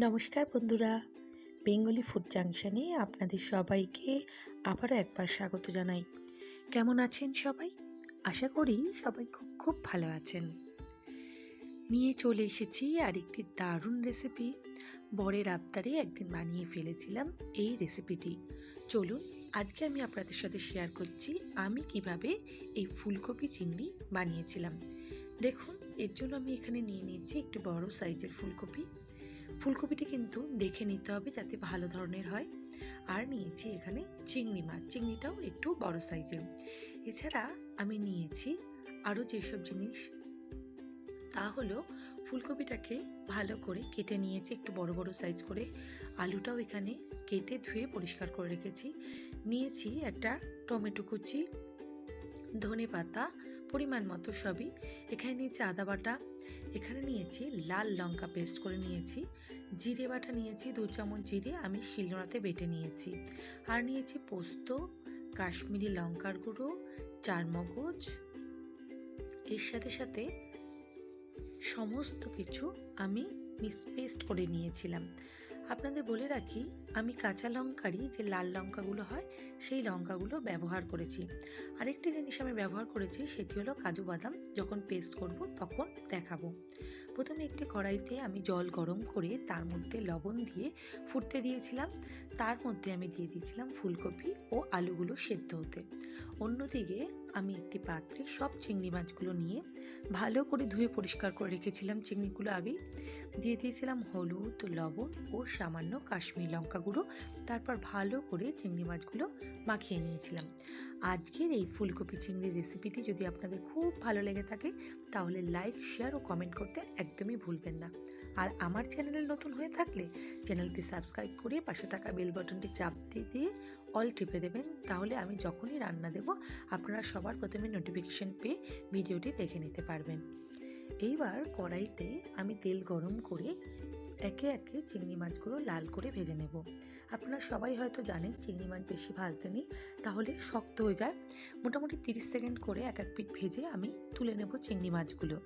নমস্কার বন্ধুরা, Bengali food জাংশনে আপনাদের সবাইকে আবারও একবার স্বাগত জানাই। কেমন আছেন সবাই? আশা করি সবাই খুব খুব ভালো আছেন। নিয়ে চলে এসেছি আরেকটি দারুণ রেসিপি। বরের আবদারে একদিন বানিয়ে ফেলেছিলাম এই রেসিপিটি। চলুন আজকে আমি আপনাদের সাথে শেয়ার করছি আমি কিভাবে এই ফুলকপি চিংড়ি বানিয়েছিলাম। দেখুন, এর জন্য আমি এখানে নিয়ে নিয়েছি একটু বড় সাইজের ফুলকপি। ফুলকপিটি কিন্তু দেখে নিতে হবে যাতে ভালো ধরনের হয়। আর নিয়েছি এখানে চিংড়ি মাছ, চিংড়িটাও একটু বড় সাইজের। এছাড়া আমি নিয়েছি আরও যেসব জিনিস, তা হলো ফুলকপিটাকে ভালো করে কেটে নিয়েছি একটু বড় বড় সাইজ করে। আলুটাও এখানে কেটে ধুয়ে পরিষ্কার করে রেখেছি। নিয়েছি একটা টমেটো কুচি, ধনে পাতা পরিমাণ মতো সবই। এখানে নিয়েছি আদা বাটা, এখানে নিয়েছি লাল লঙ্কা পেস্ট করে নিয়েছি, জিরে বাটা নিয়েছি 2 চামচ জিরে আমি শিলনোড়াতে বেটে নিয়েছি, আর নিয়েছি পোস্ত, কাশ্মীরি লঙ্কার গুঁড়ো, চারমগজ। এর সাথে সাথে সমস্ত কিছু আমি পেস্ট করে নিয়েছিলাম। আপনাদের বলে রাখি, আমি কাঁচা লঙ্কারই যে লাল লঙ্কাগুলো হয় সেই লঙ্কাগুলো ব্যবহার করেছি। আরেকটি জিনিস আমি ব্যবহার করেছি, সেটি হলো কাজু বাদাম। যখন পেস্ট করব তখন দেখাবো। প্রথমে একটি কড়াইতে আমি জল গরম করে তার মধ্যে লবণ দিয়ে ফুটতে দিয়েছিলাম। তার মধ্যে আমি দিয়ে দিয়েছিলাম ফুলকপি ও আলুগুলো সেদ্ধ হতে। অন্যদিকে আমি একটি পাত্রে সব চিংড়ি মাছগুলো নিয়ে ভালো করে ধুয়ে পরিষ্কার করে রেখেছিলাম। চিংড়িগুলো আগেই দিয়ে দিয়েছিলাম হলুদ, লবণ ও সামান্য কাশ্মীরি লঙ্কা গুঁড়ো। তারপর ভালো করে চিংড়ি মাছগুলো মাখিয়ে নিয়েছিলাম। আজকের এই ফুলকপি চিংড়ির রেসিপিটি যদি আপনাদের খুব ভালো লেগে থাকে তাহলে লাইক, শেয়ার ও কমেন্ট করতে একদমই ভুলবেন না। আর আমার চ্যানেলে নতুন হয়ে থাকলে চ্যানেলটি সাবস্ক্রাইব করে পাশে থাকা বেল বাটনটি চাপ দিয়ে অল টিপে দেবেন। তাহলে আমি যখনই রান্না দেব আপনারা সবার প্রথমে নোটিফিকেশন পেয়ে ভিডিওটি দেখে নিতে পারবেন। এইবার কড়াইতে আমি তেল গরম করে একে একে চিংড়ি মাছগুলো লাল করে ভেজে নেব। আপনারা সবাই হয়তো জানেন চিংড়ি মাছ বেশি ভাজতে নেই, তাহলে শক্ত হয়ে যায়। মোটামুটি 30 সেকেন্ড করে এক এক পিঠ ভেজে আমি তুলে নেব চিংড়ি মাছগুলো।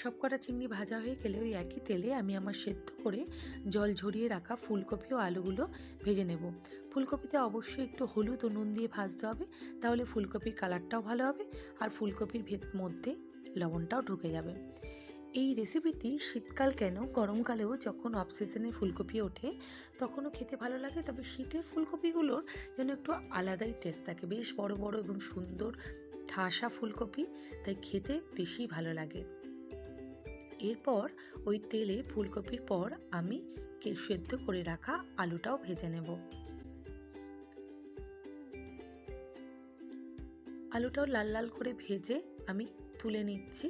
সবকটা চিংড়ি ভাজা হয়ে গেলে ওই একই তেলে আমি আমার সেদ্ধ করে জল ঝরিয়ে রাখা ফুলকপি ও আলুগুলো ভেজে নেব। ফুলকপিতে অবশ্যই একটু হলুদ ও নুন দিয়ে ভাজতে হবে, তাহলে ফুলকপির কালারটাও ভালো হবে আর ফুলকপির মধ্যে লবণটাও ঢুকে যাবে। এই রেসিপিটি শীতকাল কেন, গরমকালেও যখন অফ সিজনে ফুলকপি ওঠে তখনও খেতে ভালো লাগে। তবে শীতের ফুলকপিগুলোর যেন একটু আলাদাই টেস্ট থাকে, বেশ বড় বড় এবং সুন্দর ঠাসা ফুলকপি, তাই খেতে বেশি ভালো লাগে। এরপর ওই তেলে ফুলকপির পর আমি সেদ্ধ করে রাখা আলুটাও ভেজে নেব। আলুটাও লাল লাল করে ভেজে আমি তুলে নিচ্ছি।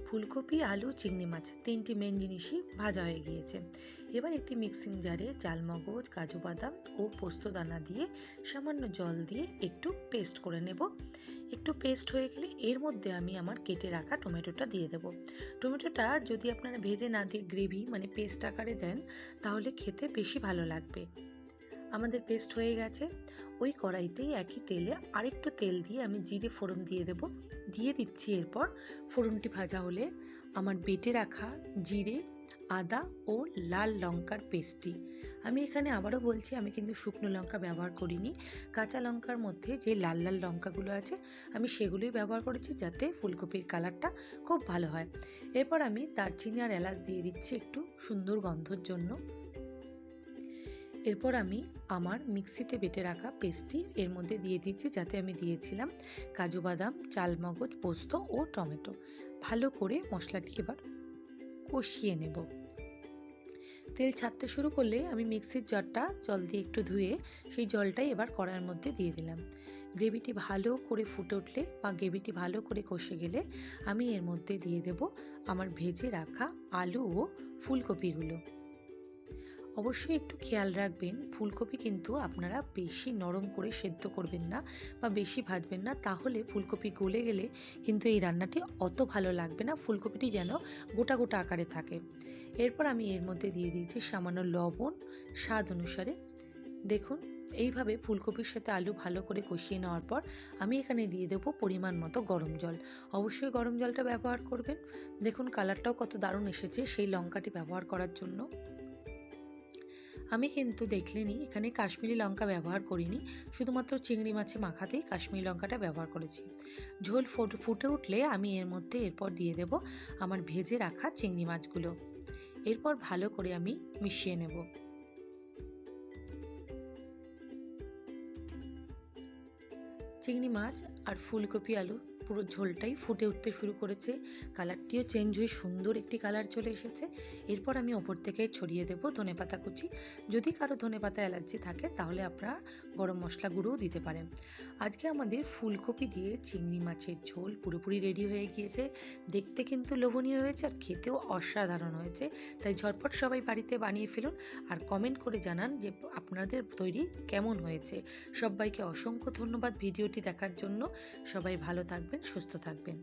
ফুলকপি, আলু, চিংড়ি মাছ তিনটি মেন জিনিসই ভাজা হয়ে গিয়েছে। এবার একটি মিক্সিং জারে চালমগজ, কাজু বাদাম ও পোস্তদানা দিয়ে সামান্য জল দিয়ে একটু পেস্ট করে নেব। একটু পেস্ট হয়ে গেলে এর মধ্যে আমি আমার কেটে রাখা টমেটোটা দিয়ে দেব। টমেটোটা যদি আপনারা ভেজে না দিয়ে গ্রেভি মানে পেস্ট আকারে দেন তাহলে খেতে বেশি ভালো লাগবে। আমাদের পেস্ট হয়ে গেছে। ওই কড়াইতেই একই তেলে আরেকটু তেল দিয়ে আমি জিরে ফোড়ন দিয়ে দিচ্ছি। এরপর ফোড়নটি ভাজা হলে আমার বেটে রাখা জিরে, আদা ও লাল লঙ্কার পেস্টটি, আমি এখানে আবারও বলছি আমি কিন্তু শুকনো লঙ্কা ব্যবহার করিনি। কাঁচা লঙ্কার মধ্যে যে লাল লাল লঙ্কাগুলো আছে আমি সেগুলোই ব্যবহার করেছি যাতে ফুলকপির কালারটা খুব ভালো হয়। এরপর আমি দারচিনি আর এলাচ দিয়ে দিচ্ছি একটু সুন্দর গন্ধর জন্য। এরপর আমি আমার মিক্সিতে বেটে রাখা পেস্টটি এর মধ্যে দিয়ে দিচ্ছি, যাতে আমি দিয়েছিলাম কাজু বাদাম, চালমগজ, পোস্ত ও টমেটো। ভালো করে মশলাটি এবার কষিয়ে নেব। তেল ছাড়তে শুরু করলে আমি মিক্সির জারটা জল দিয়ে একটু ধুয়ে সেই জলটাই এবার কড়াইয়ের মধ্যে দিয়ে দিলাম। গ্রেভিটি ভালো করে ফুটে উঠলে বা গ্রেভিটি ভালো করে কষে গেলে আমি এর মধ্যে দিয়ে দেব আমার ভেজে রাখা আলু ও ফুলকপিগুলো। অবশ্যই একটু খেয়াল রাখবেন, ফুলকপি কিন্তু আপনারা বেশি নরম করে সেদ্ধ করবেন না বা বেশি ভাজবেন না, তাহলে ফুলকপি গলে গেলে কিন্তু এই রান্নাটি অত ভালো লাগবে না। ফুলকপিটি যেন গোটা গোটা আকারে থাকে। এরপর আমি এর মধ্যে দিয়ে দিয়েছি সামান্য লবণ স্বাদ অনুসারে। দেখুন এইভাবে ফুলকপির সাথে আলু ভালো করে কষিয়ে নেওয়ার পর আমি এখানে দিয়ে দেবো পরিমাণ মতো গরম জল। অবশ্যই গরম জলটা ব্যবহার করবেন। দেখুন কালারটাও কত দারুণ এসেছে সেই লঙ্কাটি ব্যবহার করার জন্য। আমি কিন্তু দেখলেনি এখানে কাশ্মীরি লঙ্কা ব্যবহার করিনি, শুধুমাত্র চিংড়ি মাছে মাখাতেই কাশ্মীরি লঙ্কাটা ব্যবহার করেছি। ঝোল ফুটে উঠলে আমি এর মধ্যে এরপর দিয়ে দেব আমার ভেজে রাখা চিংড়ি মাছগুলো। এরপর ভালো করে আমি মিশিয়ে নেব। চিংড়ি মাছ আর ফুলকপি আলু পুরো ঝোলটাই ফুটে উঠতে শুরু করেছে, কালারটিও চেঞ্জ হয়ে সুন্দর একটি কালার চলে এসেছে। এরপর আমি ওপর থেকে ছড়িয়ে দেব ধনেপাতা কুচি। যদি কারো ধনেপাতা অ্যালার্জি থাকে তাহলে আপনারা গরম মশলা গুঁড়োও দিতে পারেন। আজকে আমাদের ফুলকপি দিয়ে চিংড়ি মাছের ঝোল পুরোপুরি রেডি হয়ে গিয়েছে। দেখতে কিন্তু লোভনীয় হয়েছে আর খেতেও অসাধারণ হয়েছে। তাই ঝটপট সবাই বাড়িতে বানিয়ে ফেলুন আর কমেন্ট করে জানান যে আপনাদের তৈরি কেমন হয়েছে। সবাইকে অসংখ্য ধন্যবাদ ভিডিওটি দেখার জন্য। সবাই ভালো থাকবেন, সুস্থ থাকবেন।